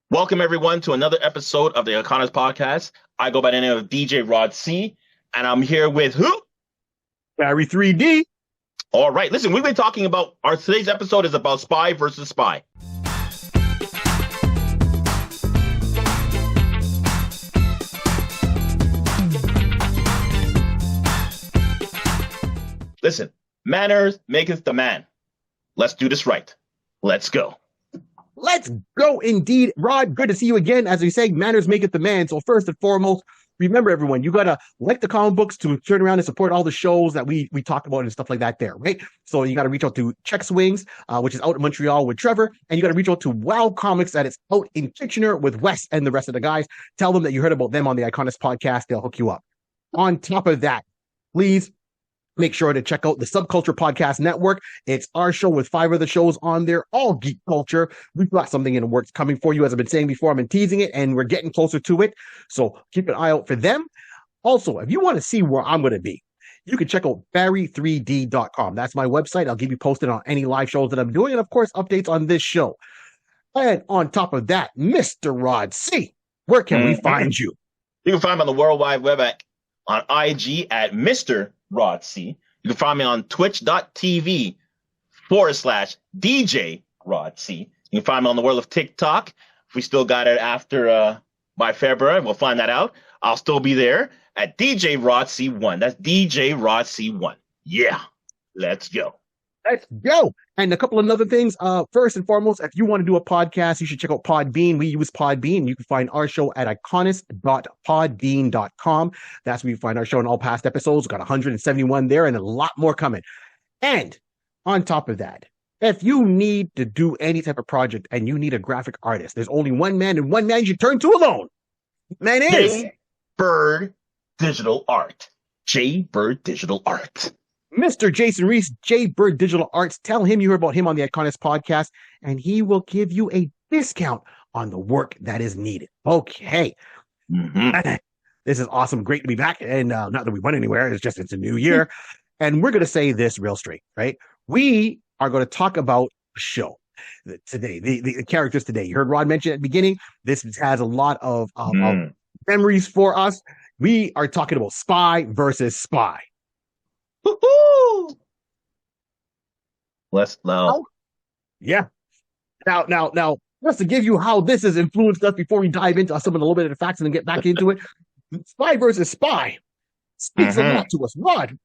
Welcome everyone to another episode of the iConis podcast. I go by the name of DJ Rod C, and I'm here with who? Barry 3D. All right, listen, we've been talking about today's episode is about spy versus spy. Listen, manners maketh the man. Let's do this right. Let's go. Let's go indeed. Rod, good to see you again. As we say, manners make it the man. So first and foremost, remember everyone, you got to like the comic books to turn around and support all the shows that we talk about and stuff like that there, right? So you got to reach out to Check Swings, which is out in Montreal with Trevor. And you got to reach out to Wow Comics that is out in Kitchener with Wes and the rest of the guys. Tell them that you heard about them on the iConis podcast. They'll hook you up. On top of that, please make sure to check out the Subculture Podcast Network. It's our show with 5 other shows on there, all geek culture. We've got something in the works coming for you. As I've been saying before, I've been teasing it, and we're getting closer to it. So keep an eye out for them. Also, if you want to see where I'm going to be, you can check out barry3d.com. That's my website. I'll give you posted on any live shows that I'm doing, and of course, updates on this show. And on top of that, Mr. Rod C, where can we find you? You can find me on the World Wide Web on IG at Mr. Rod C. You can find me on twitch.tv/DJ Rod C. You can find me on the world of TikTok. If we still got it after by February, we'll find that out. I'll still be there at DJ Rod C1. That's DJ Rod C1. Yeah, let's go. Let's go. And a couple of other things. First and foremost, if you want to do a podcast, you should check out Podbean. We use Podbean. You can find our show at iconis.podbean.com. That's where you find our show and all past episodes. We've got 171 there and a lot more coming. And on top of that, if you need to do any type of project and you need a graphic artist, there's only one man and one man you turn to alone. Man is J Bird Digital Art. J Bird Digital Art. Mr. Jason Reese, J Bird Digital Arts. Tell him you heard about him on the iConis podcast, and he will give you a discount on the work that is needed. Okay. This is awesome. Great to be back. And not that we went anywhere. It's a new year. And we're going to say this real straight, right? We are going to talk about a show today, the characters today. You heard Rod mention at the beginning. This has a lot of memories for us. We are talking about spy versus spy. Woo-hoo! Let's know. Yeah. Now, just to give you how this has influenced us before we dive into some of the little bit of the facts and then get back into it. Spy versus spy speaks a lot to us. Rod,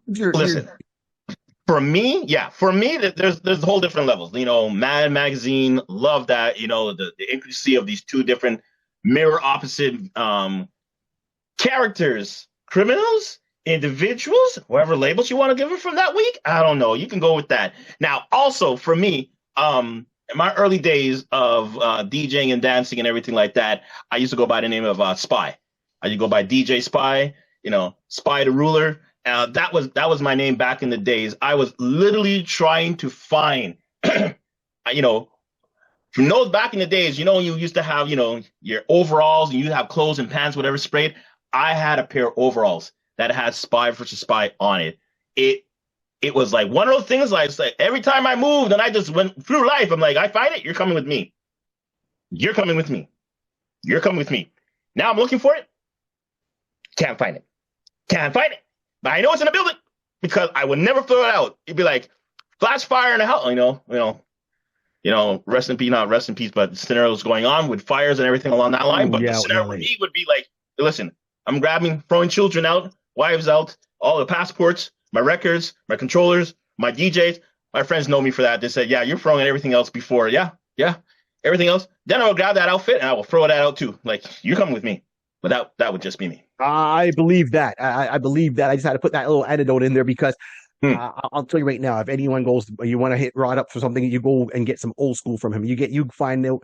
listen. For me, there's whole different levels. You know, Mad Magazine, love that. You know, the intricacy of these two different mirror opposite characters, criminals, individuals, whatever labels you want to give it from that week. I don't know. You can go with that. Now, also for me, in my early days of DJing and dancing and everything like that, I used to go by the name of Spy. I used to go by DJ Spy, you know, Spy the Ruler. That was my name back in the days. I was literally trying to find, you know, from those back in the days, you know, you used to have, you know, your overalls and you have clothes and pants, whatever sprayed. I had a pair of overalls that had Spy versus Spy on it. It was like one of those things like every time I moved and I just went through life, I'm like, I find it, you're coming with me. You're coming with me. You're coming with me. Now I'm looking for it. Can't find it. Can't find it. But I know it's in the building because I would never throw it out. It'd be like flash fire in the house, you know, rest in peace, not rest in peace, but scenarios going on with fires and everything along that line. But the scenario for me would be like, listen, I'm throwing children out, wives out, all the passports, my records, my controllers, my DJs. My friends know me for that. They said, yeah, you're throwing everything else before. Yeah, everything else. Then I'll grab that outfit and I will throw that out too. Like, you're coming with me. But that would just be me. I believe that. I believe that. I just had to put that little anecdote in there because I'll tell you right now, if anyone goes, you want to hit Rod up for something, you go and get some old school from him. You find out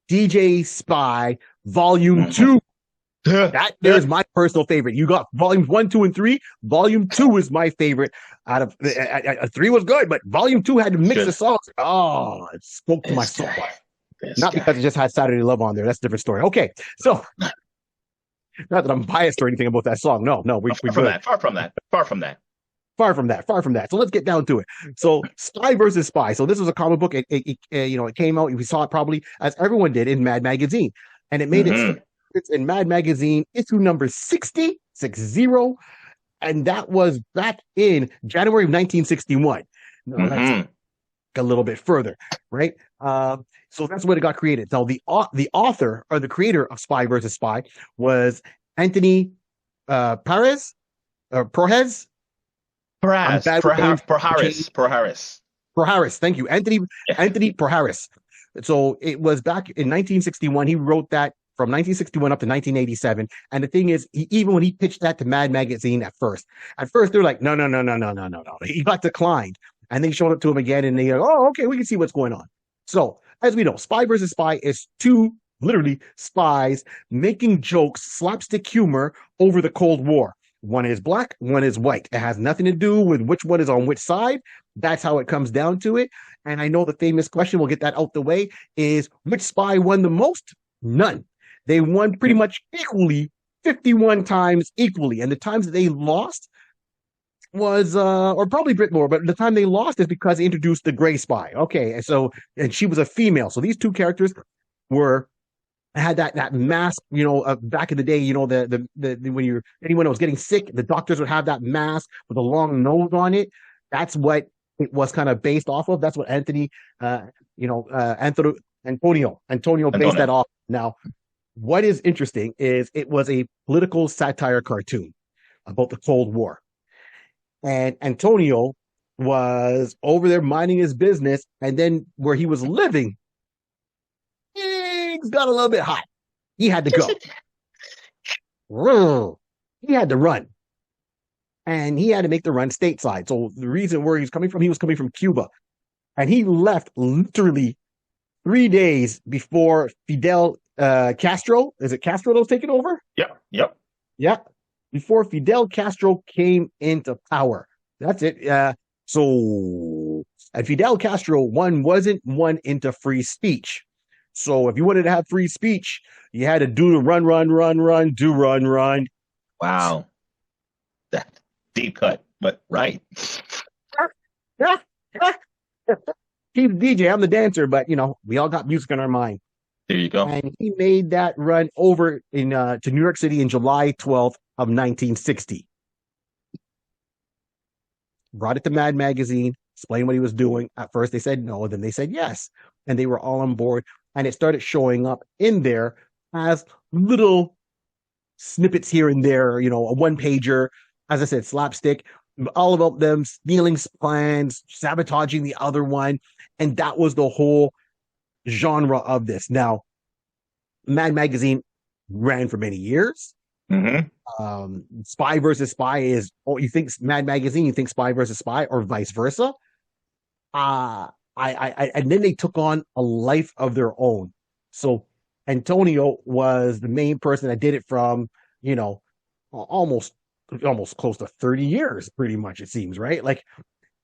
DJ Spy Volume 2. That there's my personal favorite. You got volumes 1, 2, and 3. Volume 2 is my favorite. Out of 3 was good, but volume 2 had to mix the songs. Oh, it spoke to my soul. Not because it just had Saturday Love on there. That's a different story. Okay, so not that I'm biased or anything about that song. No, we're far from that. Far from that. Far from that. So let's get down to it. So Spy versus Spy. So this was a comic book. It came out. We saw it probably as everyone did in Mad Magazine, and it made its in Mad Magazine issue number 60, 60, and that was back in January of 1961. No, that's a little bit further, right? So that's when it got created. So the author or the creator of Spy versus Spy was Anthony Perez or Prohez. Proharis. Thank you, Anthony Proharis. So it was back in 1961. He wrote that from 1961 up to 1987. And the thing is, even when he pitched that to Mad Magazine at first they're like, no. He got declined, and they showed it to him again, and they go, oh, okay, we can see what's going on. So as we know, Spy versus Spy is two literally spies making jokes, slapstick humor over the Cold War. One is black, one is white. It has nothing to do with which one is on which side. That's how it comes down to it. And I know the famous question, we'll get that out the way, is which spy won the most? None. They won pretty much equally, 51 times equally. And the times that they lost was, or probably a bit more, but the time they lost is because they introduced the gray spy. Okay, and she was a female. So these two characters had that mask, back in the day, the when anyone was getting sick, the doctors would have that mask with a long nose on it. That's what it was kind of based off of. That's what Antonio based that off. Now, what is interesting is it was a political satire cartoon about the Cold War. And Antonio was over there minding his business, and then where he was living, things got a little bit hot. He had to go. He had to run. And he had to make the run stateside. So the reason where he was coming from Cuba. And he left literally 3 days before Fidel Castro. Is it Castro that was taking over? Yep. Before Fidel Castro came into power. That's it. And Fidel Castro wasn't one into free speech. So if you wanted to have free speech, you had to do the run. Wow. That deep cut, but right. He's the DJ, I'm the dancer, but we all got music in our mind. There you go. And he made that run over to New York City in July 12th of 1960. Brought it to Mad Magazine, explained what he was doing. At first they said no, then they said yes. And they were all on board. And it started showing up in there as little snippets here and there, a one-pager, as I said, slapstick, all about them stealing plans, sabotaging the other one. And that was the whole genre of this. Now, Mad Magazine ran for many years. Spy versus Spy is, you think Mad Magazine, you think Spy versus Spy, or vice versa. And then they took on a life of their own. So Antonio was the main person that did it from, almost close to 30 years, pretty much, it seems, right? Like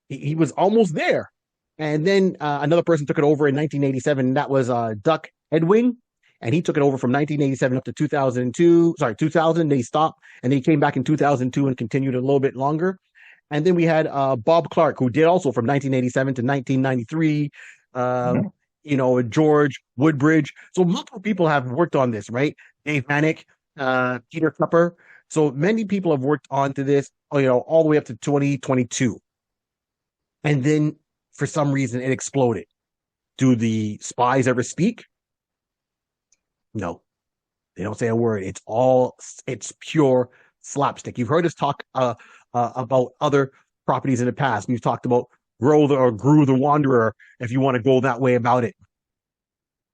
he was almost there. And then another person took it over in 1987, and that was Duck Edwin. And he took it over from 1987 up to 2000. They stopped, and they came back in 2002 and continued a little bit longer. And then we had Bob Clark, who did also from 1987 to 1993. George Woodbridge. So multiple people have worked on this, right? Dave Manick, Peter Tupper. So many people have worked onto this, all the way up to 2022. And then for some reason it exploded. Do the spies ever speak? No, they don't say a word. It's pure slapstick. You've heard us talk about other properties in the past. We've talked about Gru the Wanderer, if you want to go that way about it.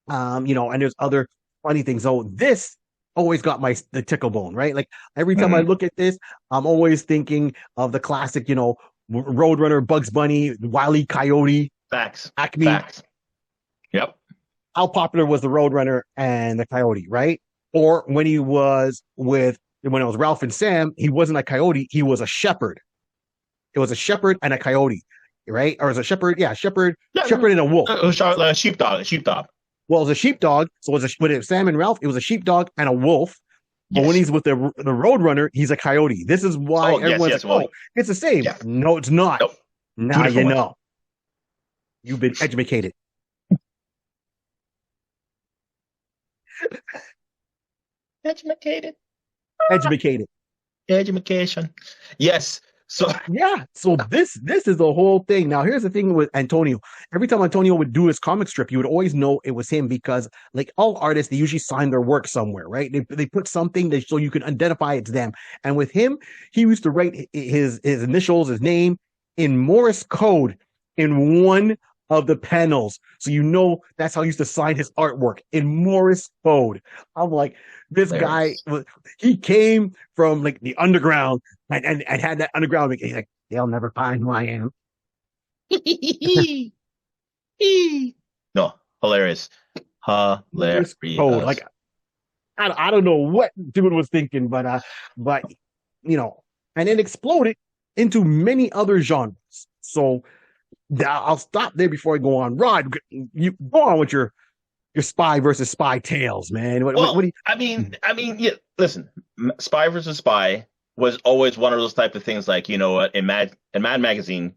And there's other funny things. So this always got the tickle bone, right? Like every time I look at this, I'm always thinking of the classic, Roadrunner, Bugs Bunny, Wile E. Coyote. Facts. Acme. Facts. Yep. How popular was the Roadrunner and the Coyote, right? Or when it was Ralph and Sam, he wasn't a coyote, he was a shepherd. It was a shepherd and a coyote, right? Or it was a shepherd, shepherd and a wolf. A sheepdog. Well, it was a sheepdog. So with Sam and Ralph, it was a sheepdog and a wolf. But when Yes. he's with the Roadrunner, he's a coyote. This is why Oh, yes, everyone's yes. like, Well, "Oh, it's the same." yeah. No, it's not. Nope. Two Now you different ones. know. You've been educated. Educated. Educated. Education. Yes. So Yeah. So this is the whole thing. Now, here's the thing with Antonio. Every time Antonio would do his comic strip, you would always know it was him because, like all artists, they usually sign their work somewhere, right? They put something that so you can identify it's them. And with him, he used to write his initials, his name in Morse code in one of the panels. So you know that's how he used to sign his artwork in Morse code. I'm like, this guy, he came from like the underground and had that underground. He's like, they'll never find who I am. no, hilarious. Hilarious. Code. Like, I don't know what dude was thinking, but you know, and it exploded into many other genres. So I'll stop there before I go on. Rod, you go on with your spy versus spy tales, man. What do you? I mean, yeah. Listen, Spy versus Spy was always one of those type of things. Like, you know, in Mad Magazine,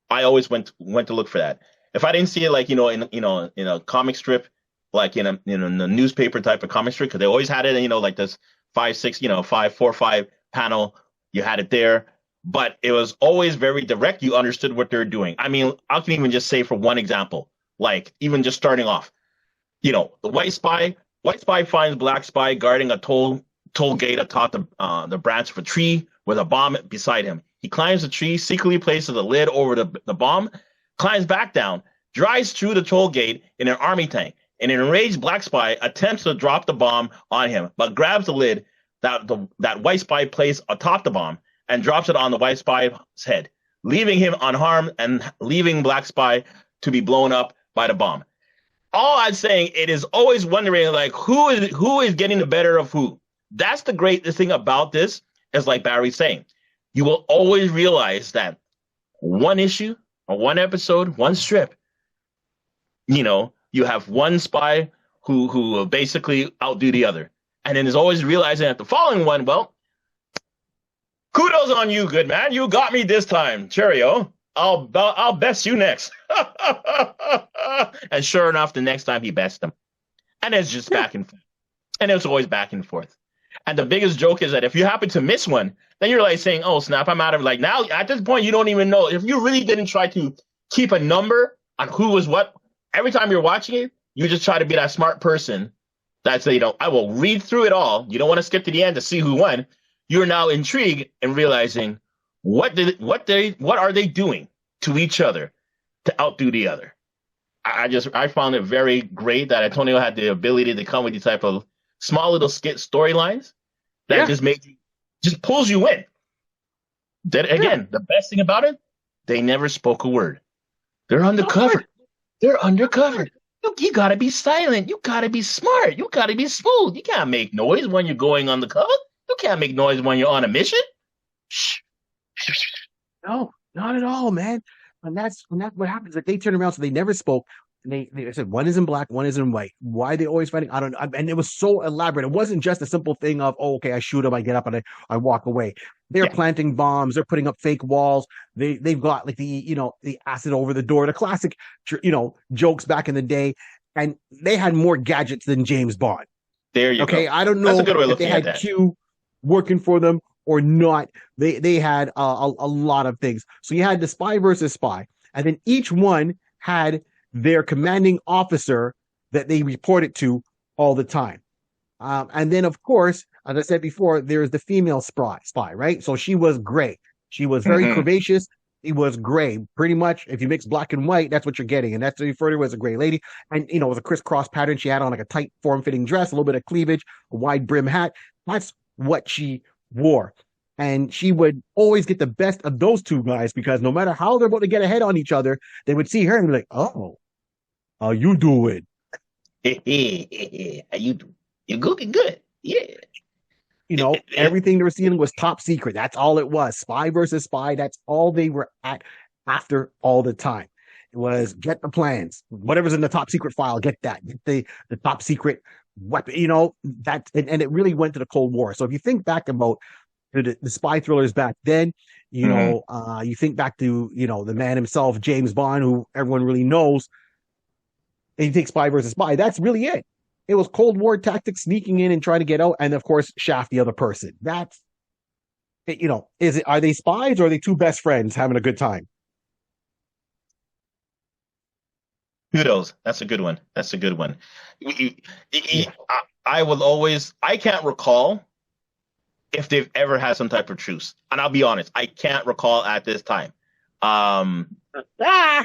I always went to look for that. If I didn't see it, like, you know, in a comic strip, like in a newspaper type of comic strip, because they always had it, you know, like this 5-6, you know, 5-4-5 panel. You had it there, but it was always very direct. You understood what they're doing. I mean, I can even just say for one example, like even just starting off, you know, the white spy finds black spy guarding a toll gate atop the branch of a tree with a bomb beside him. He climbs the tree, secretly places a lid over the bomb, climbs back down, drives through the toll gate in an army tank. An enraged black spy attempts to drop the bomb on him, but grabs the lid that white spy placed atop the bomb and drops it on the white spy's head, leaving him unharmed and leaving black spy to be blown up by the bomb. All I'm saying, it is always wondering, like, who is getting the better of who. That's the great thing about this, is like Barry's saying, you will always realize that one issue or one episode, one strip, you know, you have one spy who will basically outdo the other. And then there's always realizing that the following one, well, kudos on you, good man. You got me this time. Cheerio. I'll best you next. And sure enough, the next time he bests them. And it's just back and forth. And it's always back and forth. And the biggest joke is that if you happen to miss one, then you're like saying, oh, snap, I'm out of it. Like now, at this point, you don't even know. If you really didn't try to keep a number on who was what, every time you're watching it, you just try to be that smart person that say, you know, I will read through it all. You don't want to skip to the end to see who won. You're now intrigued and realizing what are they doing to each other to outdo the other. I found it very great that Antonio had the ability to come with these type of small little skit storylines that just pulls you in. Then again, the best thing about it, they never spoke a word. They're undercover. They're undercover. You gotta be silent. You gotta be smart. You gotta be smooth. You can't make noise when you're going on the cover. You can't make noise when you're on a mission. Shh. No, not at all, man. And that's what happens. Like they turn around, so they never spoke. And they said one is in black, one is in white. Why are they always fighting? I don't know. And it was so elaborate. It wasn't just a simple thing of, oh, okay, I shoot him, I get up, and I walk away. They're planting bombs. They're putting up fake walls. They've got like the acid over the door, the classic jokes back in the day. And they had more gadgets than James Bond. There you go. Okay, I don't know if they had Q working for them or not. They had a lot of things. So you had the spy versus spy, and then each one had their commanding officer that they reported to all the time. And then, of course, as I said before, there's the female spy, right? So she was gray. She was very curvaceous. It was gray. Pretty much, if you mix black and white, that's what you're getting. And that's referred to as a gray lady. And, it was a crisscross pattern. She had on like a tight form-fitting dress, a little bit of cleavage, a wide brim hat. That's what she wore. And she would always get the best of those two guys because no matter how they're about to get ahead on each other, they would see her and be like, oh, how you doing? How you doing? You're looking good. Yeah. Everything they were seeing was top secret. That's all it was. Spy versus spy. That's all they were after all the time. It was get the plans. Whatever's in the top secret file, get that. Get the top secret weapon, that, and it really went to the Cold War. So if you think back about the spy thrillers back then, Hmm. you think back to, the man himself, James Bond, who everyone really knows, and you think spy versus spy, that's really it. It was Cold War tactics, sneaking in and trying to get out, and of course, shaft the other person. That's, are they spies or are they two best friends having a good time? Kudos. That's a good one. That's a good one. I will always, I can't recall if they've ever had some type of truce. And I'll be honest, I can't recall at this time. Um, Ah,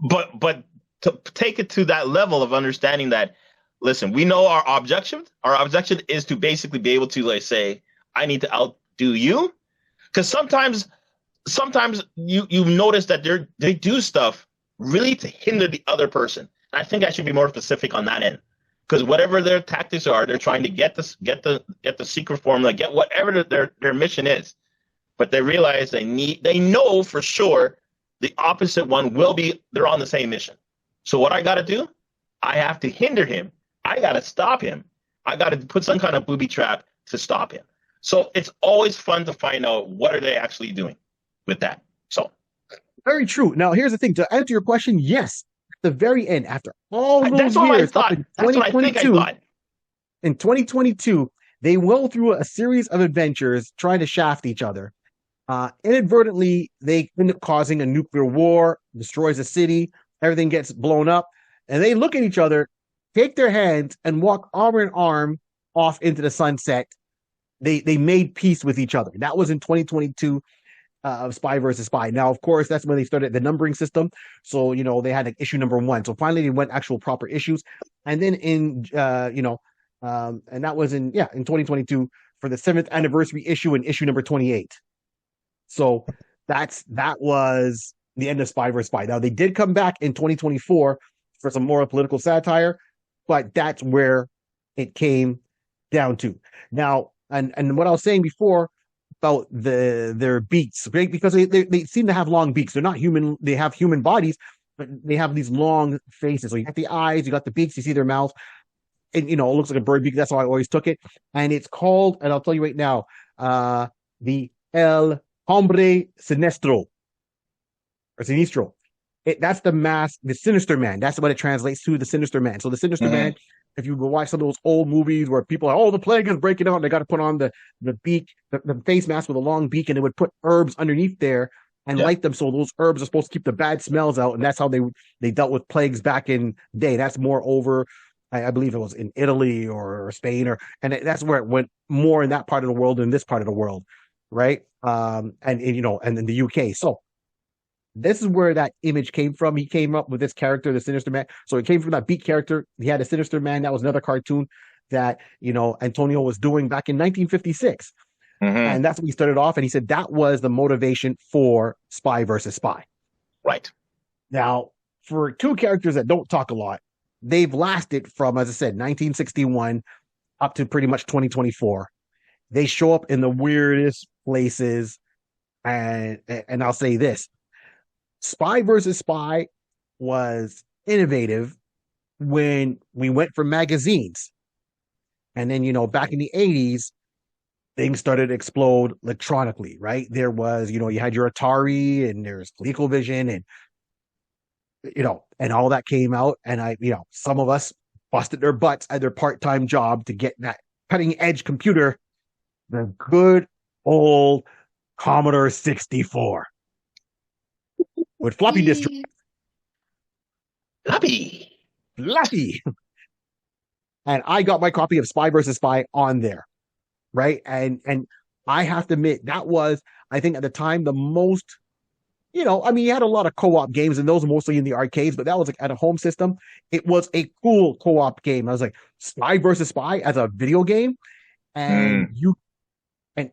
but to take it to that level of understanding that, listen, we know our objection. Our objection is to basically be able to like say, I need to outdo you. Because sometimes you notice that they do stuff really to hinder the other person. I think I should be more specific on that end. Because whatever their tactics are, they're trying to get the secret formula, get whatever their mission is. But they realize they know for sure the opposite one will be they're on the same mission. So what I got to do, I have to hinder him. I got to stop him. I got to put some kind of booby trap to stop him. So it's always fun to find out what are they actually doing with that. So very true. Now, here's the thing. To answer your question, yes, at the very end, after all that's those what I years, up thought. in That's what I think I 2022, thought. in 2022, they went through a series of adventures trying to shaft each other. Inadvertently, they end up causing a nuclear war, destroys a city, everything gets blown up, and they look at each other, take their hands, and walk arm in arm off into the sunset. They made peace with each other. That was in 2022 of Spy versus Spy. Now, of course, that's when they started the numbering system. So, they had like issue number 1. So finally, they went actual proper issues, and then and that was in 2022 for the 7th anniversary issue and issue number 28. So that was the end of Spy vs. Spy. Now they did come back in 2024 for some more political satire, but that's where it came down to. Now, and what I was saying before about their beaks, right? Because they seem to have long beaks. They're not human. They have human bodies, but they have these long faces. So you got the eyes, you got the beaks, you see their mouth, and it looks like a bird beak. That's how I always took it. And it's called, and I'll tell you right now, the El Hombre Sinestro or Sinistro. That's the mask, the Sinister Man. That's what it translates to, the Sinister Man. So the Sinister Man, Mm-hmm. if you watch some of those old movies where people are, the plague is breaking out, and they got to put on the beak, the face mask with a long beak, and they would put herbs underneath there and Yeah. light them. So those herbs are supposed to keep the bad smells out, and that's how they dealt with plagues back in the day. That's more over, I believe it was in Italy or Spain, that's where it went more in that part of the world than this part of the world, right? And in the UK. So this is where that image came from. He came up with this character, the Sinister Man. So it came from that Beat character. He had a Sinister Man. That was another cartoon that, Antonio was doing back in 1956. Mm-hmm. And that's what he started off. And he said that was the motivation for Spy versus Spy. Right. Now, for two characters that don't talk a lot, they've lasted from, as I said, 1961 up to pretty much 2024. They show up in the weirdest places. And I'll say this. Spy versus Spy was innovative when we went from magazines. And then, back in the 80s, things started to explode electronically, right? There was, you had your Atari and there's ColecoVision and, and all that came out. And some of us busted their butts at their part-time job to get that cutting edge computer, the good old Commodore 64. With floppy disk, Happy. floppy. And I got my copy of Spy versus Spy on there, right? And I have to admit that was, I think at the time, the most, you had a lot of co-op games, and those are mostly in the arcades, but that was like at a home system. It was a cool co-op game. I was like, Spy versus Spy as a video game, and Mm. and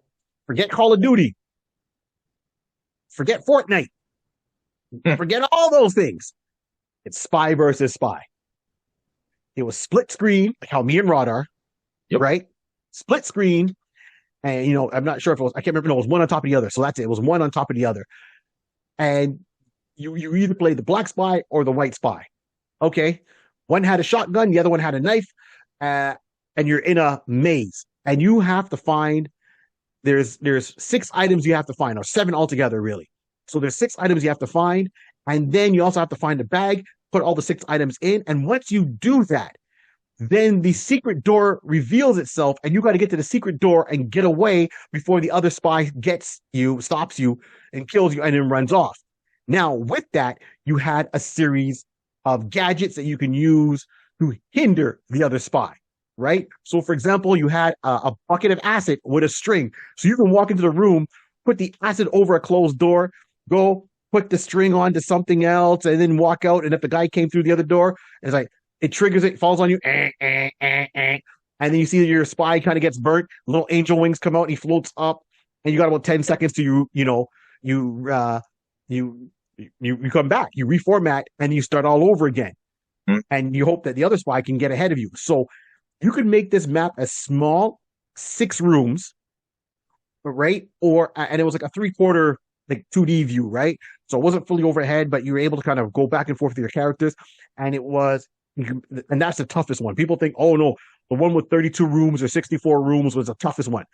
forget Call of Duty, forget Fortnite, forget all those things. It's Spy versus Spy. It was split screen, like how me and Rod are, Yep. right? Split screen. And, I'm not sure if it was, I can't remember. No, it was one on top of the other. So that's it. It was one on top of the other. And you either played the black spy or the white spy. Okay. One had a shotgun, the other one had a knife. and you're in a maze, and you have to find there's 6 items you have to find, or 7 altogether, really. So there's 6 items you have to find, and then you also have to find a bag, put all the 6 items in, and once you do that, then the secret door reveals itself, and you got to get to the secret door and get away before the other spy gets you, stops you, and kills you, and then runs off. Now, with that, you had a series of gadgets that you can use to hinder the other spy, right? So, for example, you had a bucket of acid with a string. So you can walk into the room, put the acid over a closed door, go put the string onto something else, and then walk out. And if the guy came through the other door, it's like, it triggers it, falls on you, and then you see that your spy kind of gets burnt. Little angel wings come out, and he floats up, and you got about 10 seconds to you come back, you reformat, and you start all over again. And you hope that the other spy can get ahead of you. So you could make this map as small, 6 rooms, right? And it was like a 3/4 like 2D view, right? So it wasn't fully overhead, but you were able to kind of go back and forth with your characters, and and that's the toughest one. People think, oh no, the one with 32 rooms or 64 rooms was the toughest one.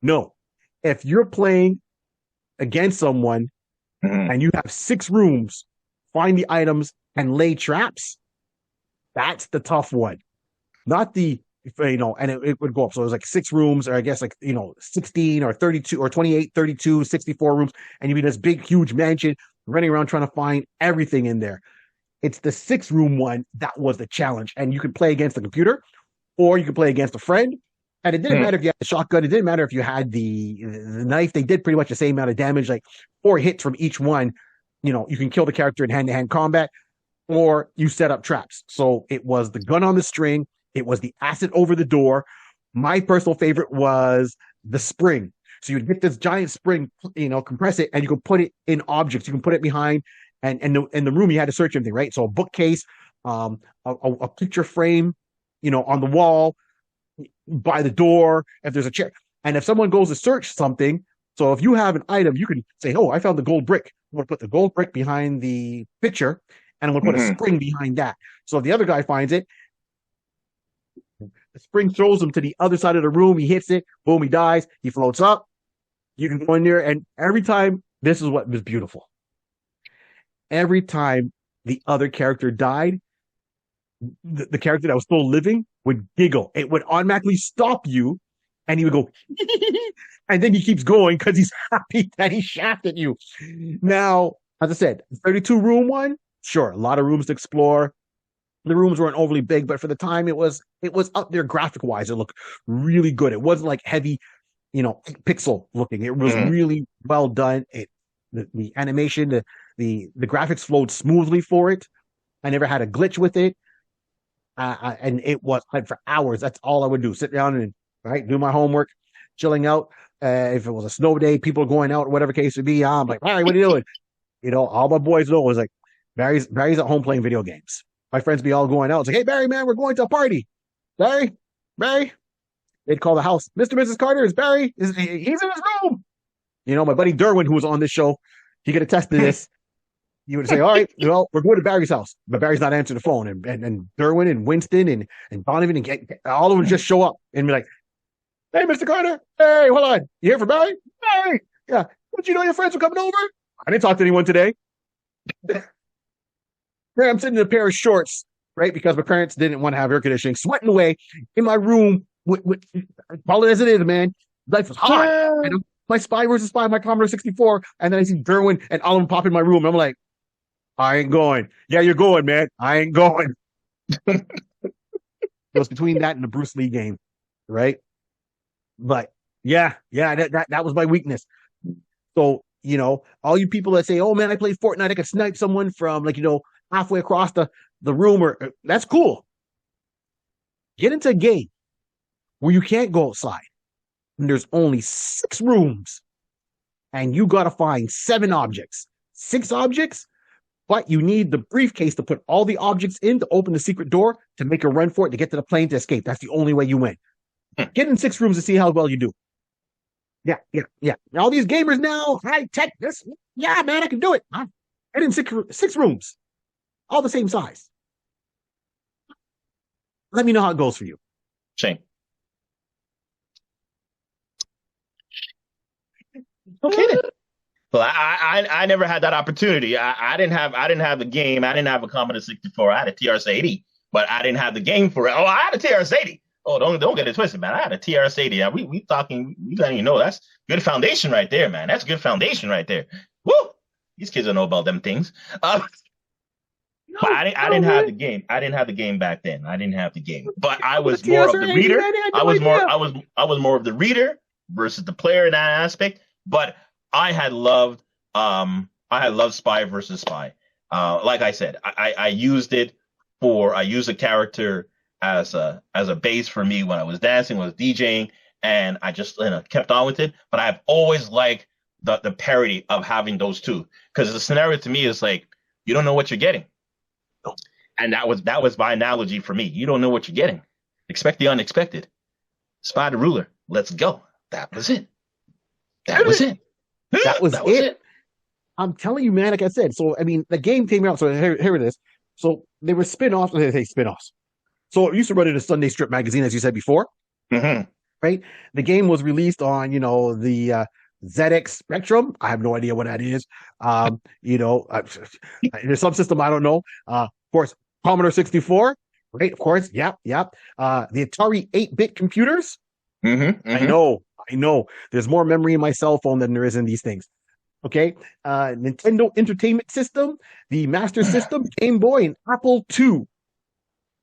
No, if you're playing against someone and you have 6 rooms, find the items and lay traps, that's the tough one. Not the, and it would go up. So it was like 6 rooms, or I guess 16 or 32 or 28, 32, 64 rooms, and you'd be in this big, huge mansion running around trying to find everything in there. It's the 6-room one that was the challenge. And you could play against the computer, or you could play against a friend. And it didn't matter if you had the shotgun. It didn't matter if you had the knife. They did pretty much the same amount of damage, like 4 hits from each one. You can kill the character in hand-to-hand combat, or you set up traps. So it was the gun on the string. It was the acid over the door. My personal favorite was the spring. So you'd get this giant spring, compress it, and you could put it in objects. You can put it behind, and in the room you had to search everything, right? So a bookcase, a picture frame, on the wall, by the door, if there's a chair. And if someone goes to search something, so if you have an item, you can say, oh, I found the gold brick. I'm going to put the gold brick behind the picture, and I'm going to put a spring behind that. So if the other guy finds it, the spring throws him to the other side of the room. He hits it. Boom, he dies. He floats up. You can go in there, and every time, this is what was beautiful. Every time the other character died, the character that was still living would giggle. It would automatically stop you, and he would go, and then he keeps going because he's happy that he shafted you. Now, as I said, 32-room one, sure, a lot of rooms to explore. The rooms weren't overly big, but for the time, it was up there graphic-wise. It looked really good. It wasn't like heavy, pixel looking. It was really well done. The animation, the graphics flowed smoothly for it. I never had a glitch with it. And it was for hours. That's all I would do. Sit down and do my homework, chilling out. If it was a snow day, people going out, whatever case it be, I'm like, Barry, what are you doing? All my boys know was like, Barry's at home playing video games. My friends be all going out. It's like, hey, Barry, man, we're going to a party. Barry. They'd call the house. Mr. and Mrs. Carter, is Barry? He's in his room. My buddy Derwin, who was on this show, he could attest to this. You would say, all right, well, we're going to Barry's house. But Barry's not answering the phone. And Derwin and Winston and Donovan and all of them just show up and be like, hey, Mr. Carter. Hey, hold on. You here for Barry? Barry. Yeah. Don't you know your friends are coming over? I didn't talk to anyone today. I'm sitting in a pair of shorts, right? Because my parents didn't want to have air conditioning, sweating away in my room. Call it as it is, man. Life was hard. Yeah. My Spy versus Spy, my Commodore 64, and then I see Derwin and all of them pop in my room. I'm like, I ain't going. Yeah, you're going, man. I ain't going. It was between that and the Bruce Lee game, right? But yeah, that was my weakness. So, all you people that say, oh man, I played Fortnite, I could snipe someone from halfway across the room, or that's cool. Get into a game where you can't go outside, and there's only 6 rooms, and you got to find 7 objects. 6 objects, but you need the briefcase to put all the objects in to open the secret door to make a run for it to get to the plane to escape. That's the only way you win. Get in 6 rooms to see how well you do. Yeah. All these gamers now, high tech, this, yeah, man, I can do it. Get in 6 rooms, all the same size. Let me know how it goes for you. Shame. Okay then. Well, I never had that opportunity. I didn't have the game. I didn't have a Commodore 64. I had a TRS-80, but I didn't have the game for it. Oh, I had a TRS-80. Oh, don't get it twisted, man. I had a TRS-80. We talking. You don't even know that's good foundation right there, man. That's good foundation right there. Woo! These kids don't know about them things. But I didn't have the game. I didn't have the game back then. I didn't have the game. But I was more of the reader. I was more of the reader versus the player in that aspect. But I had loved Spy versus Spy. Like I said, I used it I used a character as a base for me when I was dancing, when I was DJing, and I just kept on with it. But I've always liked the parody of having those two. Because the scenario to me is like, you don't know what you're getting. And that was my analogy for me. You don't know what you're getting. Expect the unexpected. Spy the ruler. Let's go. That was it. That was it. That was it. I'm telling you, man, like I said. So, I mean, the game came out. So here it is. So they were spin-offs. They spin-offs. So it used to run in a Sunday Strip magazine, as you said before. Mm-hmm. Right? The game was released on, the ZX Spectrum. I have no idea what that is. There's some system I don't know. Of course, Commodore 64, right? Of course, yep. The Atari 8-bit computers. Mm-hmm. I know. There's more memory in my cell phone than there is in these things. Okay, Nintendo Entertainment System, the Master System, Game Boy, and Apple II,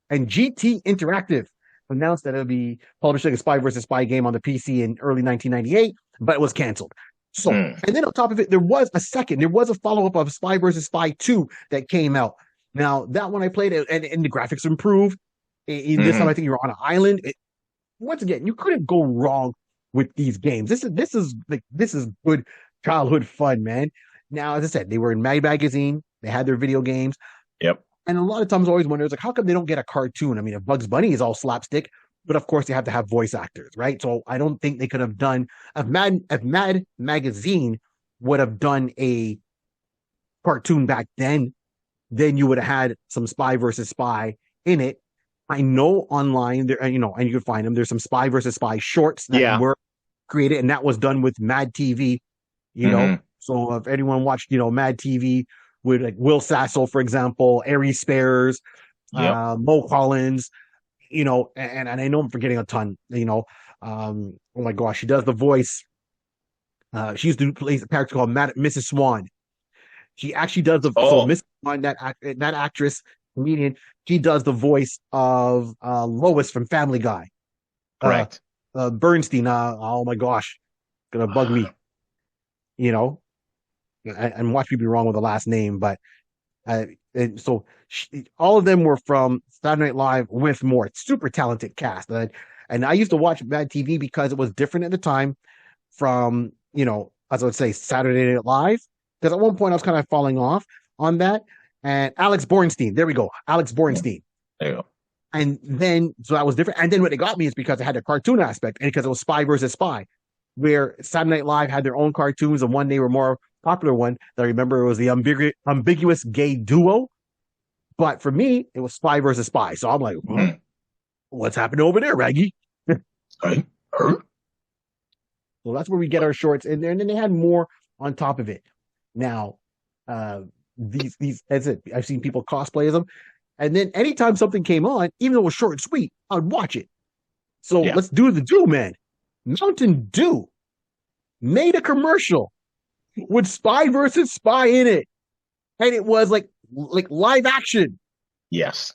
and GT Interactive announced that it would be publishing a Spy versus Spy game on the PC in early 1998, but it was canceled. So, and then on top of it, there was a follow-up of Spy versus Spy 2 that came out. Now, that one I played, and the graphics improved. This time, I think you were on an island. Once again, you couldn't go wrong with these games. This is good childhood fun, man. Now, as I said, they were in Mad Magazine. They had their video games. Yep. And a lot of times I always wonder, like, how come they don't get a cartoon? I mean, if Bugs Bunny is all slapstick, but of course they have to have voice actors, right? So I don't think they could have done, if Mad Magazine would have done a cartoon back then you would have had some Spy versus Spy in it. I know online there, and you can find them. There's some Spy versus Spy shorts that were created, and that was done with Mad TV. So if anyone watched, Mad TV with like Will Sasso, for example, Aries Spares, Mo Collins, and I know I'm forgetting a ton. Oh my gosh, she does the voice. She used to play a character called Mrs. Swan. She actually does so Miss Swan, that actress, comedian, she does the voice of Lois from Family Guy. Correct. Bernstein. Oh my gosh, gonna bug me. And watch me be wrong with the last name, but so all of them were from Saturday Night Live with more. Super talented cast. And I used to watch Mad TV because it was different at the time from, as I would say, Saturday Night Live. Because at one point I was kind of falling off on that. And Alex Bornstein, there we go. Alex Bornstein. There you go. And then, so that was different. And then what it got me is because it had a cartoon aspect and because it was Spy versus Spy, where Saturday Night Live had their own cartoons. And one, they were more popular one that I remember was the ambiguous gay duo. But for me, it was Spy versus Spy. So I'm like, what's happening over there, Raggy? So that's where we get our shorts in there. And then they had more on top of it. Now, these that's it. I've seen people cosplay as them. And then anytime something came on, even though it was short and sweet, I'd watch it. So let's do the Dew, man. Mountain Dew made a commercial with Spy versus Spy in it. And it was like live action. Yes.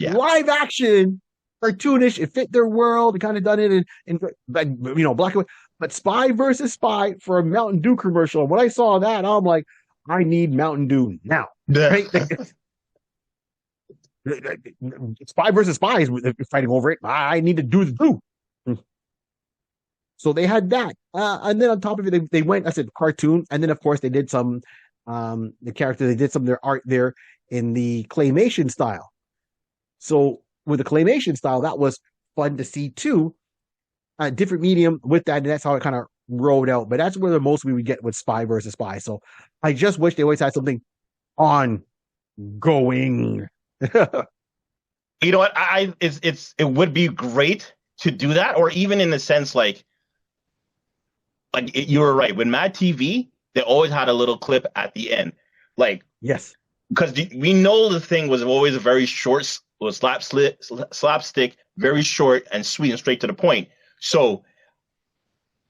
Yeah. Live action, cartoonish. It fit their world. They kind of done it in black and white. But Spy versus Spy for a Mountain Dew commercial. When I saw that, I'm like, I need Mountain Dew now. Right? Spy versus Spy is fighting over it. I need to do the Dew. So they had that. And then on top of it, they went, I said, cartoon. And then, of course, they did some, the character, they did some of their art there in the claymation style. So with the claymation style, that was fun to see too. A different medium with that. And that's how it kind of rolled out. But that's where the most we would get with Spy versus Spy. So I just wish they always had something ongoing. You know what? It would be great to do that, or even in the sense you were right. When Mad TV, they always had a little clip at the end, like Yes. because we know the thing was always a very short, was slapstick, very short and sweet and straight to the point. So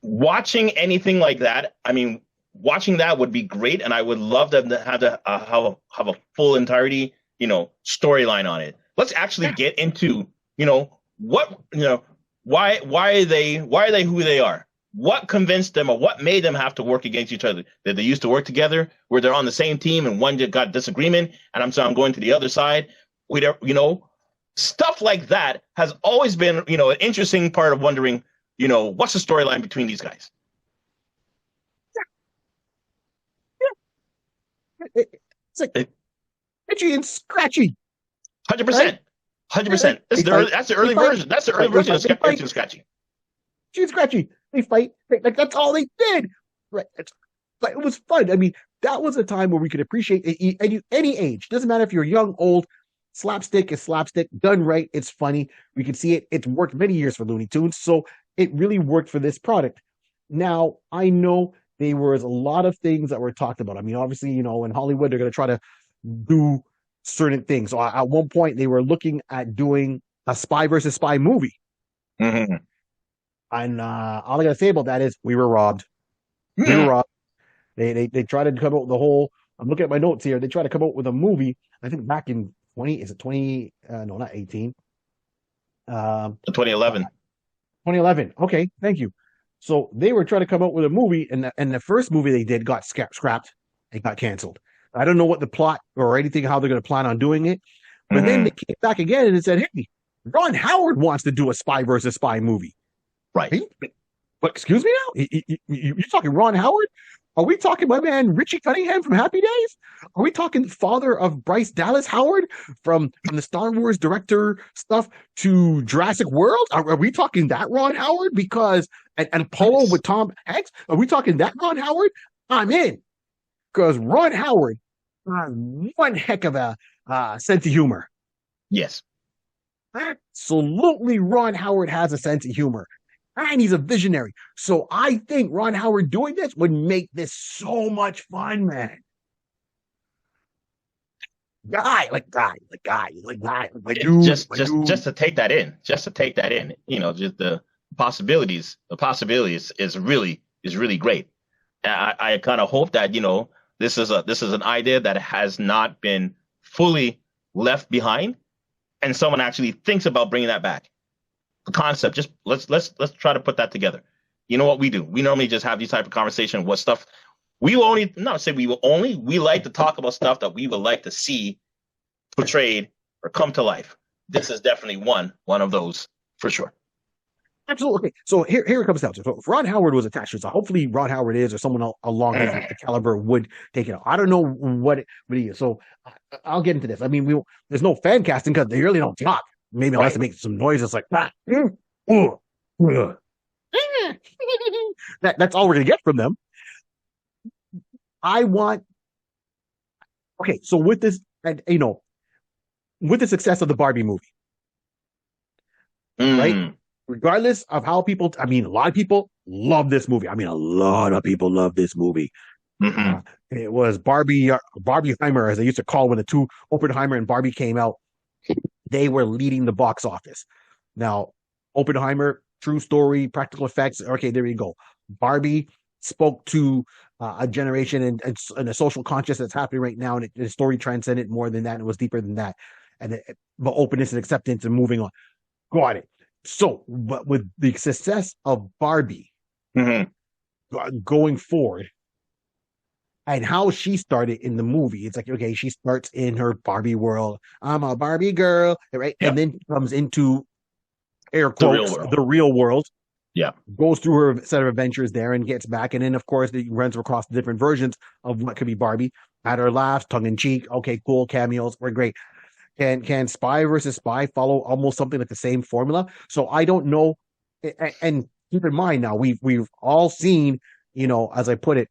watching anything like that, I mean, watching that would be great, and I would love to have a full entirety, storyline on it. Let's actually get into, what, why are they who they are? What convinced them, or what made them have to work against each other? Did they used to work together, where they're on the same team and one just got disagreement, and I'm going to the other side? Stuff like that has always been, an interesting part of wondering, what's the storyline between these guys? It's like itchy and scratchy. 100%. 100%. That's the early version. That's the early version of itchy and scratchy. Itchy and scratchy. They fight. Like that's all they did. Right. But it was fun. I mean, that was a time where we could appreciate any age. Doesn't matter if you're young, old. Slapstick is slapstick. Done right, it's funny. We can see it. It's worked many years for Looney Tunes, so it really worked for this product. Now, I know there was a lot of things that were talked about. I mean, obviously, in Hollywood, they're going to try to do certain things. So at one point, they were looking at doing a spy versus spy movie. Mm-hmm. And all I got to say about that is we were robbed. We were robbed. They tried to come out with the whole. I'm looking at my notes here. They tried to come out with a movie. I think back in 20? No, not 18. 2011. 2011. Okay, thank you. So they were trying to come up with a movie, and the first movie they did got scrapped. It got canceled. I don't know what the plot or anything, how they're going to plan on doing it. But then they came back again and said, hey, Ron Howard wants to do a spy versus spy movie. Right. But excuse me now? You're talking Ron Howard? Are we talking my man Richie Cunningham from Happy Days? Are we talking father of Bryce Dallas Howard from the Star Wars director stuff to Jurassic World? Are we talking that Ron Howard? Because and Apollo with Tom Hanks? Are we talking that Ron Howard? I'm in. Because Ron Howard has one heck of a sense of humor. Yes. Absolutely, Ron Howard has a sense of humor. And he's a visionary. So I think Ron Howard doing this would make this so much fun, man. Just to take that in, just the possibilities is really great. I kind of hope that, this is an idea that has not been fully left behind, and someone actually thinks about bringing that back. The concept, just let's try to put that together. You know what we do? We normally just have these type of conversation. What stuff we like to talk about stuff that we would like to see portrayed or come to life. This is definitely one of those for sure. Absolutely. Okay. So here it comes down to. So if Ron Howard was attached to it, so hopefully Ron Howard is, or someone along the caliber would take it out. I don't know what he is. So I'll get into this. I mean, there's no fan casting because they really don't talk. Maybe I'll have to make some noises like that. That's all we're going to get from them. Okay, so with this, and with the success of the Barbie movie, right? Regardless of how a lot of people love this movie. I mean, a lot of people love this movie. It was Barbieheimer, as they used to call when the two Oppenheimer and Barbie came out. They were leading the box office. Now, Oppenheimer, true story, practical effects. Okay, there you go. Barbie spoke to a generation and a social conscious that's happening right now, and the story transcended more than that. And it was deeper than that, and the openness and acceptance and moving on. Got it. So, but with the success of Barbie going forward, and how she started in the movie, it's like, okay, she starts in her Barbie world. I'm a Barbie girl, right? Yep. And then comes into air quotes the real world. Yeah, goes through her set of adventures there and gets back, and then of course it runs across the different versions of what could be Barbie. Had her laughs, tongue in cheek. Okay, cool, cameos, we're great. Can Spy versus Spy follow almost something like the same formula? So I don't know. And keep in mind now, we've all seen, as I put it,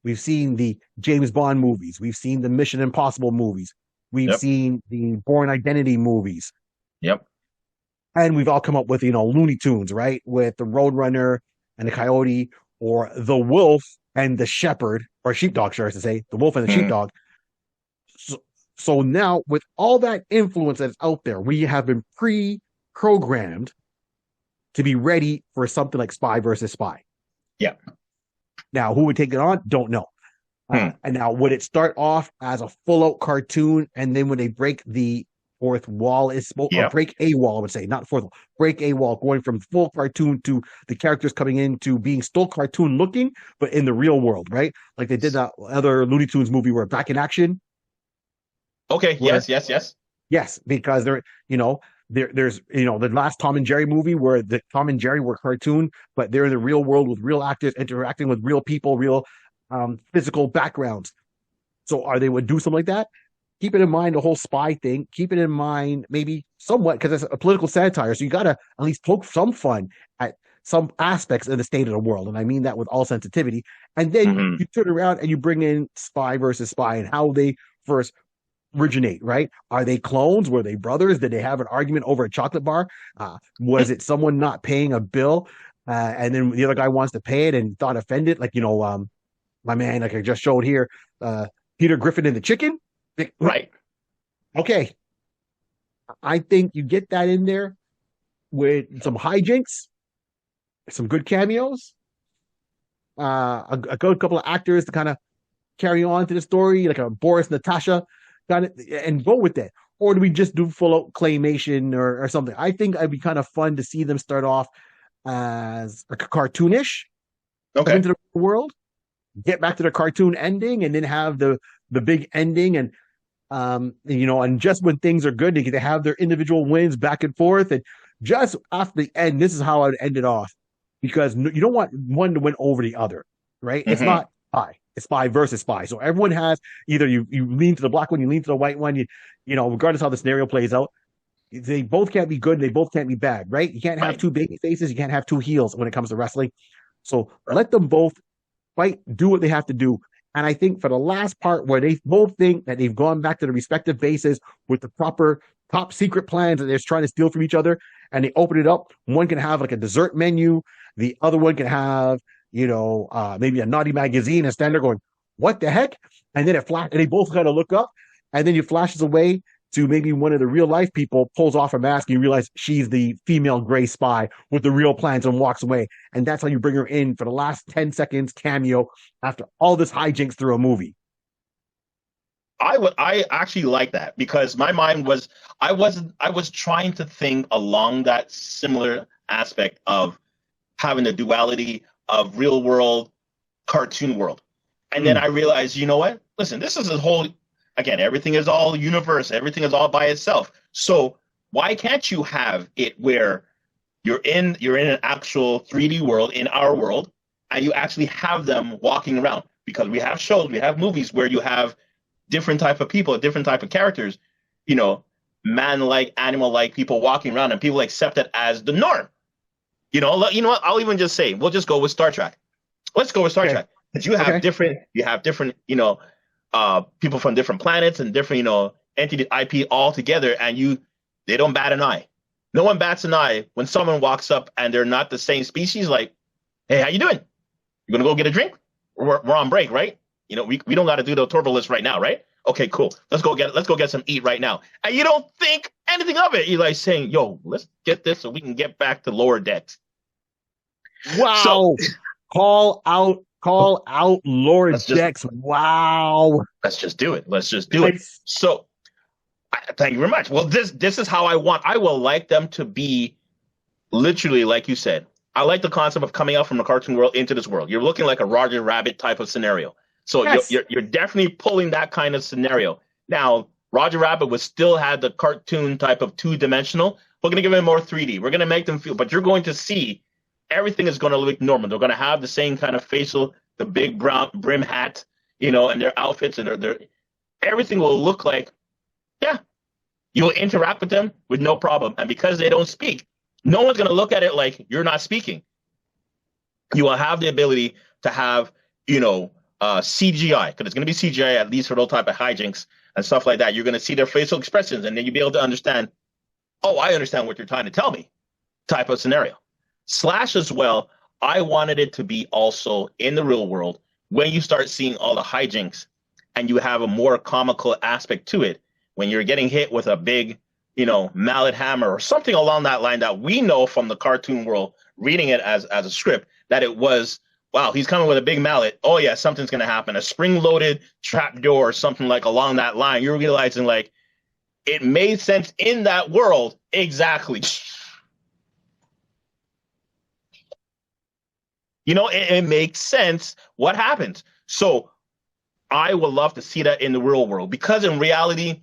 we've seen the James Bond movies, we've seen the Mission Impossible movies, we've seen the Bourne Identity movies. Yep. And we've all come up with, Looney Tunes, right? With the Roadrunner and the Coyote, or the wolf and the shepherd, or sheepdog, sure, I should say, the wolf and the Mhm. sheepdog. So now, with all that influence that's out there, we have been pre-programmed to be ready for something like Spy versus Spy. Yeah. Now, who would take it on? Don't know. And now, would it start off as a full-out cartoon, and then when they break the fourth wall, or break a wall, I would say, not fourth wall, break a wall, going from full cartoon to the characters coming into being still cartoon looking, but in the real world, right? Like they did that other Looney Tunes movie where Back in Action. Okay. Where, yes, because there's the last Tom and Jerry movie where the Tom and Jerry were cartoon, but they're in the real world with real actors interacting with real people, real physical backgrounds. So are they would do something like that? Keep it in mind the whole spy thing. Keep it in mind maybe somewhat because it's a political satire. So you got to at least poke some fun at some aspects of the state of the world. And I mean that with all sensitivity. And then you turn around and you bring in Spy versus Spy and how they first originate, right? Are they clones? Were they brothers? Did they have an argument over a chocolate bar? Was it someone not paying a bill? And then the other guy wants to pay it and thought offended, like, my man, like I just showed here, Peter Griffin and the chicken. Right. Okay. I think you get that in there with some hijinks, some good cameos, a good couple of actors to kind of carry on to the story, like a Boris Natasha, kind of, and go with it. Or do we just do full out claymation or something? I think it'd be kind of fun to see them start off as a cartoonish into the world, get back to the cartoon ending, and then have the big ending, and and just when things are good, they get to have their individual wins back and forth, and just after the end, this is how I would end it off, because you don't want one to win over the other, right? It's not spy. It's spy versus spy. So everyone has either you lean to the black one, you lean to the white one, regardless how the scenario plays out. They both can't be good, they both can't be bad, right? You can't have two baby faces, you can't have two heels when it comes to wrestling. So let them both fight, do what they have to do. And I think for the last part where they both think that they've gone back to the respective bases with the proper top secret plans that they're trying to steal from each other, and they open it up, one can have like a dessert menu, the other one can have, maybe a naughty magazine, and stand there going, what the heck? And then and they both kind of look up, and then it flashes away to maybe one of the real life people pulls off a mask and you realize she's the female gray spy with the real plans and walks away. And that's how you bring her in for the last 10 seconds cameo after all this hijinks through a movie. I actually like that, because my mind was, I was trying to think along that similar aspect of having the duality of real world, cartoon world. And then I realized, you know what? Listen, this is a whole, again, everything is all universe. Everything is all by itself. So why can't you have it where you're in an actual 3D world, in our world, and you actually have them walking around? Because we have shows, we have movies where you have different type of people, different type of characters, man-like, animal-like people walking around, and people accept it as the norm. You know what? I'll even just say, we'll just go with Star Trek. Let's go with Star Trek. Because you have different, people from different planets and different, entity IP all together, and they don't bat an eye. No one bats an eye when someone walks up and they're not the same species. Like, hey, how you doing? You gonna go get a drink? We're on break, right? We don't got to do the turbo list right now, right? Okay, cool. Let's go get some eat right now. And you don't think anything of it. You're like saying, yo, let's get this so we can get back to lower decks. Wow. So, call out lower decks. Wow. Let's just do it. So thank you very much. Well, this is how I will like them to be, literally, like you said. I like the concept of coming out from the cartoon world into this world. You're looking like a Roger Rabbit type of scenario. So yes. you're definitely pulling that kind of scenario. Now, Roger Rabbit would still have the cartoon type of two-dimensional. We're going to give them more 3D. We're going to make them feel, but you're going to see everything is going to look normal. They're going to have the same kind of facial, the big brown brim hat, and their outfits, and their everything will look like, yeah, you'll interact with them with no problem. And because they don't speak, no one's going to look at it like you're not speaking. You will have the ability to have, CGI, because it's going to be CGI, at least for those type of hijinks and stuff like that. You're going to see their facial expressions, and then you'll be able to understand, oh, I understand what you're trying to tell me type of scenario. Slash as well, I wanted it to be also in the real world when you start seeing all the hijinks and you have a more comical aspect to it when you're getting hit with a big, mallet hammer or something along that line that we know from the cartoon world, reading it as a script, that it was, wow, he's coming with a big mallet. Oh, yeah, something's going to happen. A spring-loaded trap door or something like along that line. You're realizing, like, it made sense in that world. Exactly. It makes sense what happens. So I would love to see that in the real world, because in reality,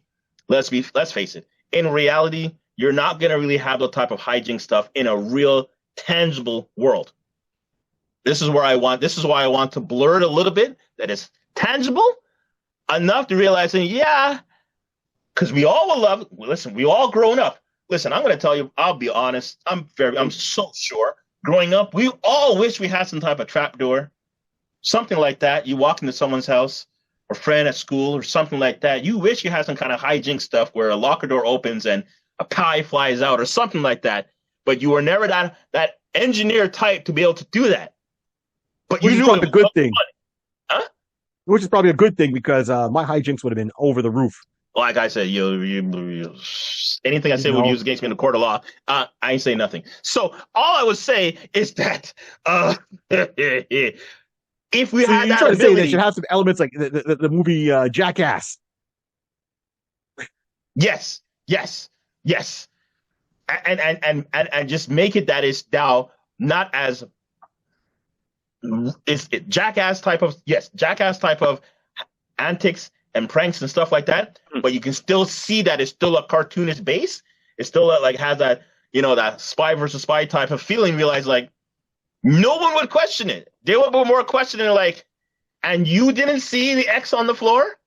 let's face it, in reality, you're not going to really have the type of hijink stuff in a real tangible world. This is why I want to blur it a little bit, that it's tangible enough to realize, yeah, because we all will love, listen, we all grown up. Listen, I'm going to tell you, I'll be honest, I'm so sure, growing up, we all wish we had some type of trap door, something like that. You walk into someone's house, or friend at school, or something like that. You wish you had some kind of hijink stuff where a locker door opens and a pie flies out or something like that. But you were never that engineer type to be able to do that. But which is probably a good thing. Huh? Which is probably a good thing, because my hijinks would have been over the roof. Like I said, anything I say would use against me in the court of law. I ain't say nothing. So all I would say is that if we had that ability, say they should have some elements like the movie Jackass. Yes. And just make it that is now not as Jackass type of antics and pranks and stuff like that, but you can still see that it's still a cartoonist base. It's still has that, that spy versus spy type of feeling. Realize, like, no one would question it. They would be more questioning, like, and you didn't see the X on the floor?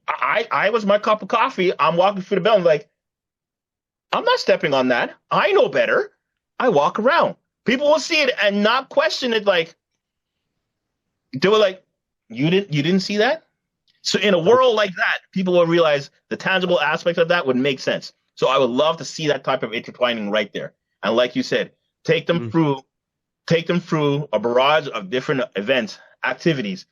I was my cup of coffee. I'm walking through the building, like, I'm not stepping on that. I know better. I walk around. People will see it and not question it. Like, they were like, you didn't see that? So in a world like that, people will realize the tangible aspect of that would make sense. So I would love to see that type of intertwining right there. And like you said, take them through a barrage of different events, activities.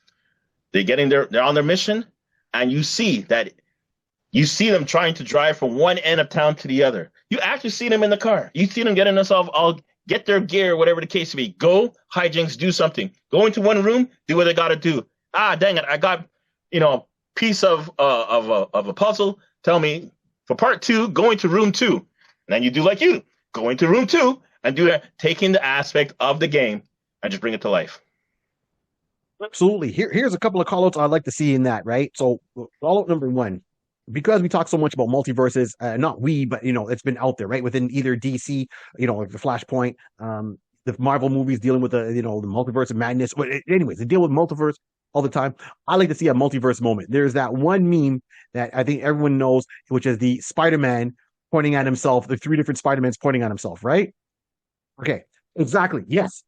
They're on their mission, and you see them trying to drive from one end of town to the other. You actually see them in the car. You see them getting themselves all get their gear, whatever the case may be. Go, hijinks, do something. Go into one room, do what they got to do. Ah, dang it, I got a piece of a puzzle. Tell me for part 2, go into room 2. And then you do like you. Go into room 2 and do that, taking the aspect of the game and just bring it to life. Absolutely. Here's a couple of call-outs I'd like to see in that, right? So call-out number 1, because we talk so much about multiverses, not we, but it's been out there, right? Within either DC, the Flashpoint, the Marvel movies dealing with the multiverse of madness. But anyways, they deal with multiverse all the time. I like to see a multiverse moment. There's that one meme that I think everyone knows, which is the Spider-Man pointing at himself, the 3 different Spider-Mans pointing at himself, right? Okay, exactly. Yes.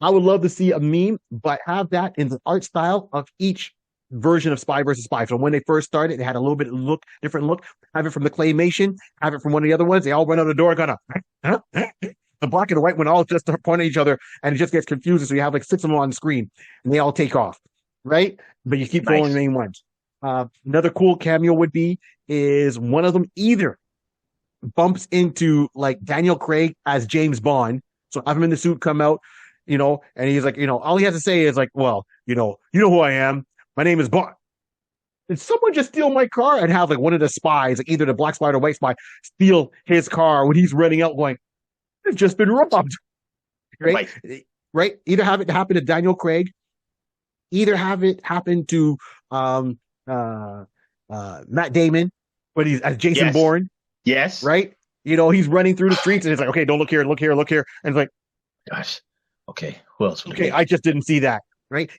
I would love to see a meme, but have that in the art style of each version of Spy versus Spy. From when they first started, they had a little bit of different look. Have it from the claymation, have it from one of the other ones. They all run out the door, the black and the white one all just point at each other, and it just gets confusing. So you have like 6 of them on the screen, and they all take off, right? But you keep going the main ones. Another cool cameo would be is one of them either bumps into like Daniel Craig as James Bond. So have him in the suit come out, and he's like, all he has to say is like, well, you know who I am. My name is Bond. Did someone just steal my car? And have like one of the spies, like either the black spy or white spy, steal his car when he's running out going, I've just been robbed. Right? Either have it happen to Daniel Craig, either have it happen to Matt Damon, but he's as Jason Bourne. Yes. Right? He's running through the streets and it's like, okay, don't look here, look here, look here. And it's like, gosh, okay, who else? Okay, I just didn't see that. Right?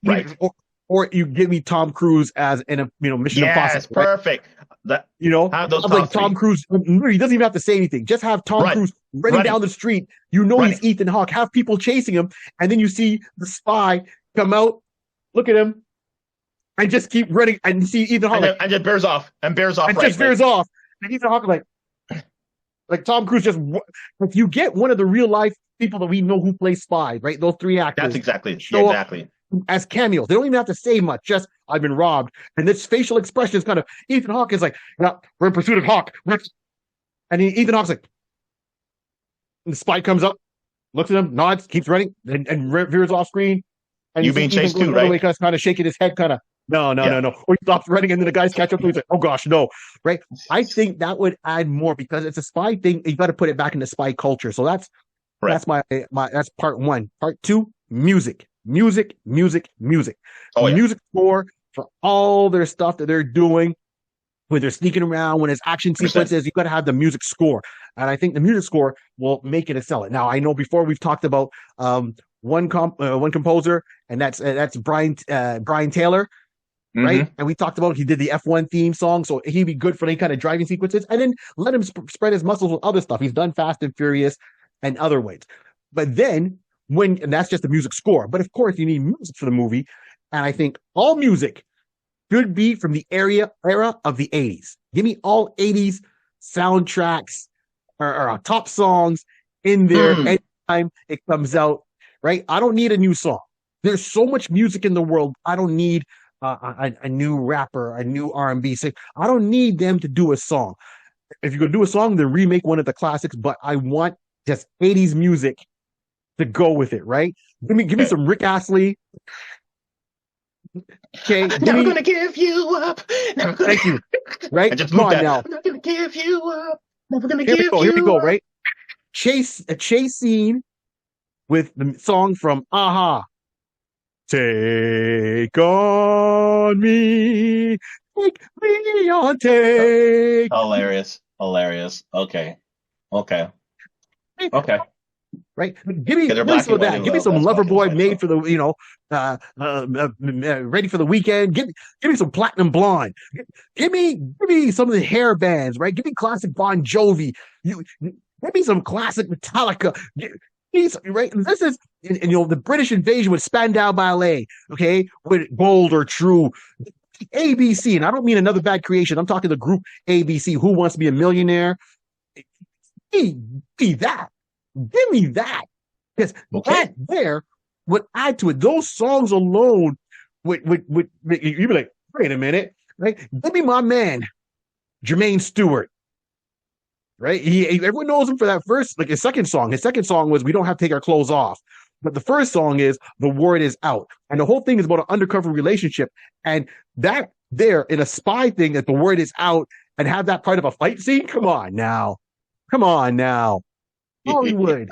Or you give me Tom Cruise as in a Mission Impossible. Yes, perfect. Have those like Tom Cruise. He doesn't even have to say anything. Just have Tom Cruise running down the street. He's Ethan Hawke. Have people chasing him, and then you see the spy come out, look at him, and just keep running, and see Ethan Hawke and just bears off. Veers off. And Ethan Hawke like Tom Cruise just if you get one of the real life people that we know who play Spies, right? Those three actors. That's exactly. Show Yeah, up exactly. as cameos. They don't even have to say much. Just I've been robbed, and this facial expression is kind of Ethan Hawke is like, yeah, we're in pursuit of Hawk. And Ethan Hawke's like, and the spy comes up, looks at him, nods, keeps running, and veers off screen. And You being chased too, right? right? Kind of shaking his head, kind of no. Or he stops running, and then the guys catch up to him. He's like, oh gosh, no, right? I think that would add more because it's a spy thing. You got to put it back into spy culture. So that's my that's part one. Part two, music. Oh, yeah. Music score for all their stuff that they're doing. When they're sneaking around, when there's action sequences, you got to have the music score. And I think the music score will make it excel it. Now, I know before we've talked about one composer, and that's Brian Taylor, right? Mm-hmm. And we talked about he did the F1 theme song, so he'd be good for any kind of driving sequences. And then let him spread his muscles with other stuff. He's done Fast and Furious and other ways. But then and that's just the music score. But of course, you need music for the movie. And I think all music should be from the era of the 80s. Give me all 80s soundtracks or top songs in there anytime it comes out, right? I don't need a new song. There's so much music in the world. I don't need a new rapper, a new R&B singer. I don't need them to do a song. If you're going to do a song, then remake one of the classics, but I want just 80s music to go with it, right? Give me some Rick Astley. Okay, never gonna give you up. Thank you. Right? Just Come on that. now. I'm not gonna give you up. Never gonna Here give you Here we go, up. right? A chase scene with the song from Aha. Take on me. Take me on, take. Hilarious. Okay. Right? Give me some of that. Give me some Loverboy made for the, ready for the weekend. Give me some Platinum Blonde. Give me some of the hair bands, right? Give me classic Bon Jovi. Give me some classic Metallica. Right? This is, the British invasion with Spandau Ballet, okay? With Bold or True. ABC, and I don't mean Another Bad Creation. I'm talking the group ABC, Who Wants to Be a Millionaire. Be that. Give me that. Because that there would add to it. Those songs alone would you'd be like, wait a minute, right? Give me my man, Jermaine Stewart. Right? Everyone knows him for that first, like his second song. His second song was We Don't Have to Take Our Clothes Off. But the first song is The Word Is Out. And the whole thing is about an undercover relationship. And that there in a spy thing that the word is out and have that part of a fight scene. Come on now. Hollywood.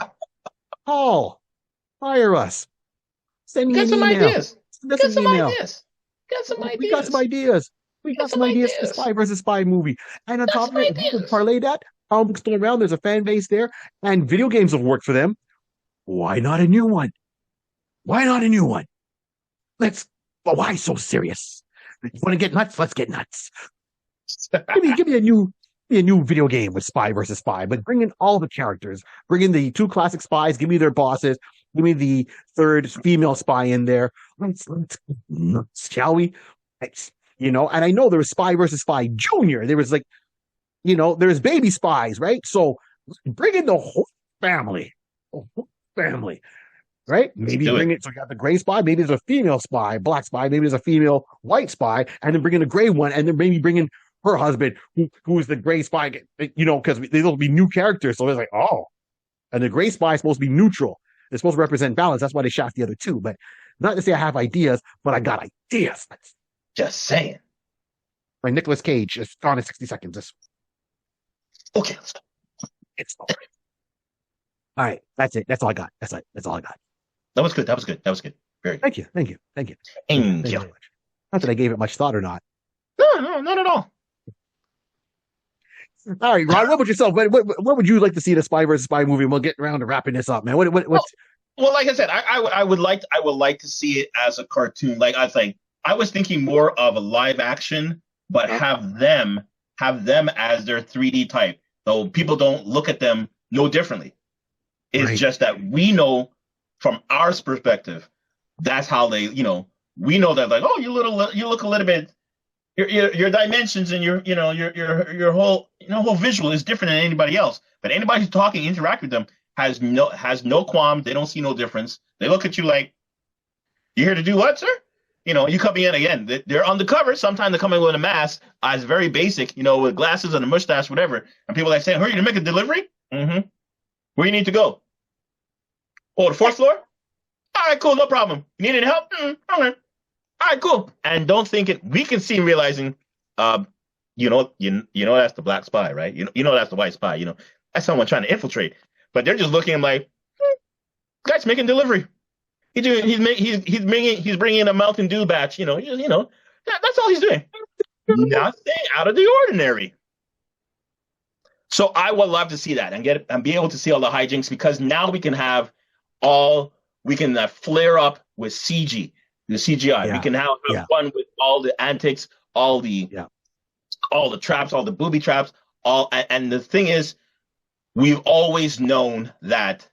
Paul, fire us. Send me an email. Ideas. We got some ideas. We got some ideas for Spy versus Spy movie. And on top of it, if you can parlay that, comic books still around, there's a fan base there, and video games have worked for them. Why not a new one? Why so serious? You want to get nuts? Let's get nuts. Give me a new video game with Spy versus Spy, but bring in all the characters. Bring in the two classic spies. Give me their bosses. Give me the third female spy in there. Let's shall we? And I know there was Spy versus Spy Junior. There was there's baby spies, right? So bring in the whole family. Right? Maybe bring it. So you got the gray spy. Maybe there's a female spy, black spy. Maybe there's a female white spy, and then bring in a gray one, and then maybe bring in her husband, who is the gray spy. Because they'll be new characters. So it's like, oh, and the gray spy is supposed to be neutral. They're supposed to represent balance. That's why they shot the other two. But not to say I have ideas, but I got ideas. Just saying. Like Nicolas Cage, just gone in 60 seconds. Okay, let's go. It's over. All right, that's it. That's all I got. That's all I got. That was good. Very good. Thank you. Thank you Angel. Not that I gave it much thought or not. No, not at all. All right, Rod, what about yourself? What would you like to see in a Spy versus Spy movie? And we'll get around to wrapping this up, man. What's Well, like I said, I would like to see it as a cartoon. Like I was thinking more of a live action, but have them as their 3D type, so people don't look at them no differently. It's just that we know from our perspective, that's how they, we know that, like, oh, you look a little bit your dimensions and your whole visual is different than anybody else. But anybody who's talking, interact with them has no qualm. They don't see no difference. They look at you like, you here to do what, sir? You come in again. They're on the cover. Sometimes they come in with a mask, eyes very basic, with glasses and a mustache, whatever. And people like saying, "Hurry, you to make a delivery? Mm-hmm. Where you need to go? Oh, the fourth floor? All right, cool, no problem. You need any help? All right. All right, cool." And don't think it. We can see realizing, that's the black spy, right? That's the white spy. That's someone trying to infiltrate. But they're just looking like, guy's making delivery. He's bringing in a Mountain Dew batch. That's all he's doing. Nothing out of the ordinary. So I would love to see that and be able to see all the hijinks, because now we can flare up with CG. The CGI. We can have fun with all the antics, all the traps, all the booby traps, and the thing is, we've always known that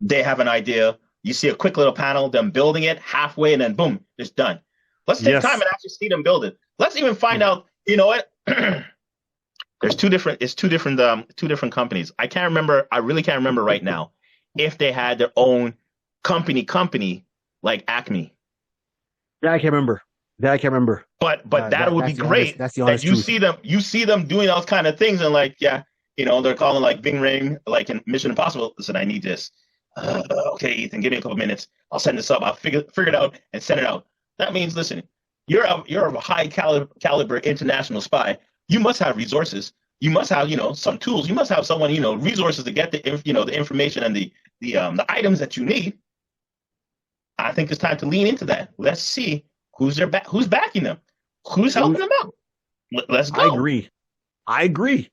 they have an idea. You see a quick little panel, them building it halfway, and then boom, it's done. Let's take time and actually see them build it. Let's even find out. You know what? There's two different companies. I really can't remember right now if they had their own company like Acme. Yeah, I can't remember. But that would be great. That's the honest truth. You see them doing those kind of things, and they're calling like Bing Ring, like in Mission Impossible. Listen, I need this. Okay, Ethan, give me a couple minutes. I'll send this up. I'll figure it out and send it out. That means, listen, you're a high caliber international spy. You must have resources. You must have, some tools. You must have someone, resources to get the information and the items that you need. I think it's time to lean into that. Let's see who's backing them, who's helping them out. Let's go. I agree.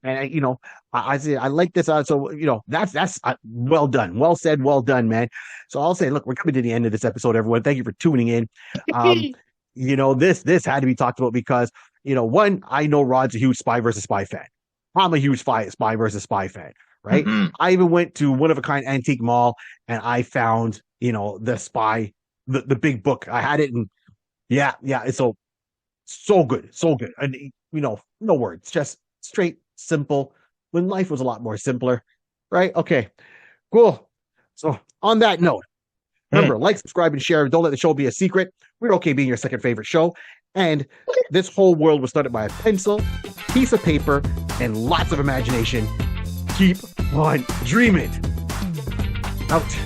And I say I like this. So that's well done, well said, well done, man. So I'll say, look, we're coming to the end of this episode, everyone. Thank you for tuning in. This had to be talked about because one, I know Rod's a huge Spy versus Spy fan. I'm a huge Spy versus Spy fan, right? Mm-hmm. I even went to One of a Kind Antique Mall and I found the Spy, the big book. I had it, and it's so good, and no words, just straight, simple, when life was a lot more simpler, right? Okay, cool. So on that note, remember, like, subscribe, and share. Don't let the show be a secret. We're okay being your second favorite show. And this whole world was started by a pencil, piece of paper, and lots of imagination. Keep on dreaming. Out.